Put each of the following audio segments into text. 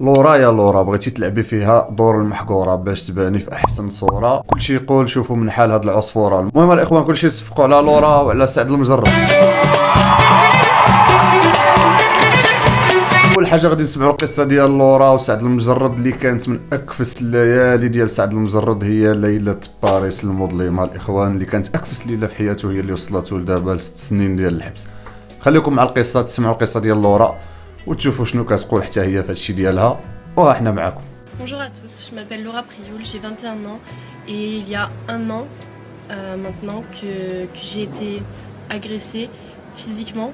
لورا يا لورا بغيتي تلعبي فيها دور المحقوره باش تباني في احسن صوره. كلشي يقول شوفوا من حال هاد العصفوره. المهم الاخوان كلشي صفقوا على لورا وعلى سعد المجرد. اول حاجه غادي نسمعوا القصه ديال لورا وسعد المجرد اللي كانت من اكفس الليالي ديال سعد المجرد، هي ليله باريس المظلمه الاخوان، اللي كانت اكفس ليله في حياته، هي اللي وصلته لدابا ل6 سنين ديال الحبس. خليكم مع القصه، تسمعوا القصه ديال لورا وتشوفوا شنو كتقول حتى هي في هادشي ديالها، وحنا معاكم. Bonjour à tous, je m'appelle Laura Prioul, j'ai 21 ans et il y a un an maintenant que j'ai été agressée physiquement,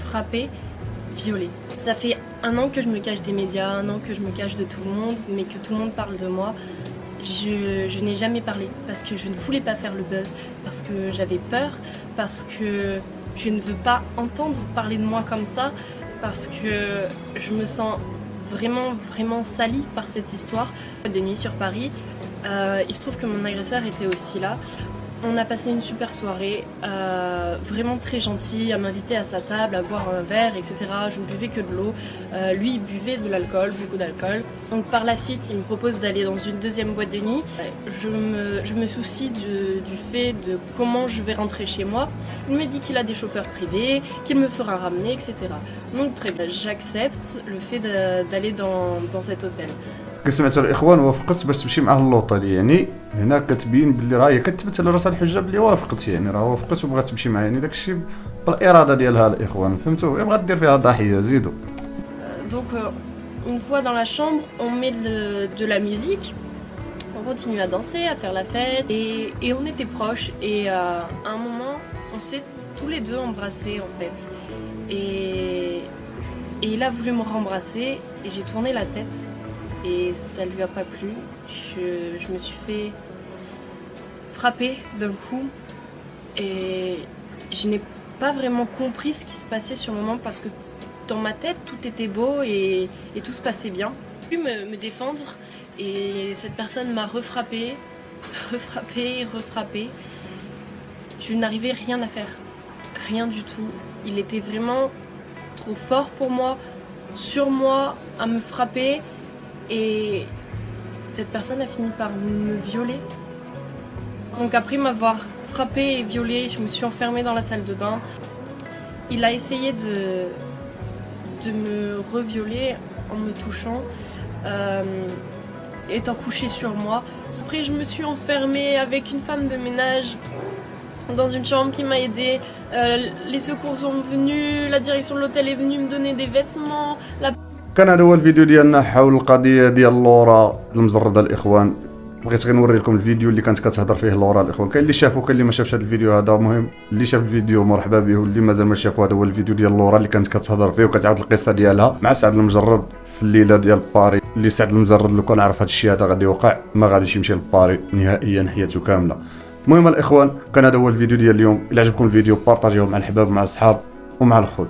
frappée, violée. Ça fait un an que je me cache des médias, un an que je me cache de tout le monde, mais que tout le monde parle de moi. Je n'ai jamais parlé parce que je ne voulais pas faire le buzz, parce que j'avais peur, parce que je ne veux pas entendre parler de moi comme ça, parce que je me sens vraiment salie par cette histoire. De nuit sur Paris, il se trouve que mon agresseur était aussi là. On a passé une super soirée, vraiment très gentil, à m'inviter à sa table, à boire un verre, etc. Je ne buvais que de l'eau, lui il buvait de l'alcool, beaucoup d'alcool. Donc par la suite il me propose d'aller dans une deuxième boîte de nuit. Je me soucie du fait de comment je vais rentrer chez moi. Il me dit qu'il a des chauffeurs privés, qu'il me fera ramener, etc. Donc très bien, j'accepte le fait d'aller dans cet hôtel. سمعتوا الاخوان وافقت باش تمشي معاه للوطال، يعني هنا كتبين باللي راه هي كتبت على راسها الحجه باللي وافقت، يعني راه وافقت وبغات تمشي معاه، يعني داكشي بالاراده ديالها الاخوان، فهمتوا؟ بغات دير فيها ضحيه. زيدوا. Donc une fois dans la chambre, on met de la musique, on continue à danser, à faire la fête et on était proches et à un moment on s'est tous les deux embrassés en fait et il a voulu me rembrasser et j'ai tourné la tête. Et ça lui a pas plu, je me suis fait frapper d'un coup et je n'ai pas vraiment compris ce qui se passait sur le moment parce que dans ma tête tout était beau et tout se passait bien. J'ai pu me défendre et cette personne m'a refrappé. Je n'arrivais rien à faire, rien du tout. Il était vraiment trop fort pour moi, sur moi, à me frapper. Et cette personne a fini par me violer. Donc après m'avoir frappée et violée, je me suis enfermée dans la salle de bain. Il a essayé de me revioler en me touchant, étant couché sur moi. Après je me suis enfermée avec une femme de ménage dans une chambre qui m'a aidée. Les secours sont venus, la direction de l'hôtel est venue me donner des vêtements. كان هذا هو الفيديو ديالنا حول القضيه ديال لورا المجرده الاخوان. بغيت غير نوري لكم الفيديو اللي كانت كتهضر فيه لورا الاخوان. كاين اللي شافو كاين اللي ما شافش هذا الفيديو هذا. المهم اللي شاف الفيديو مرحبا به، واللي مازال ما شافو هذا هو الفيديو ديال لورا اللي كانت كتهضر فيه وكتعاود القصه ديالها مع سعد المجرد في الليله ديال باري. اللي سعد المجرد لو كان عرف هذا الشيء هذا غادي يوقع ما غاديش يمشي لباري نهائيا حياته كامله. المهم الاخوان كان هذا هو الفيديو ديال اليوم. الا عجبكم الفيديو بارطاجيوه مع الحباب مع الصحاب ومع الخوت.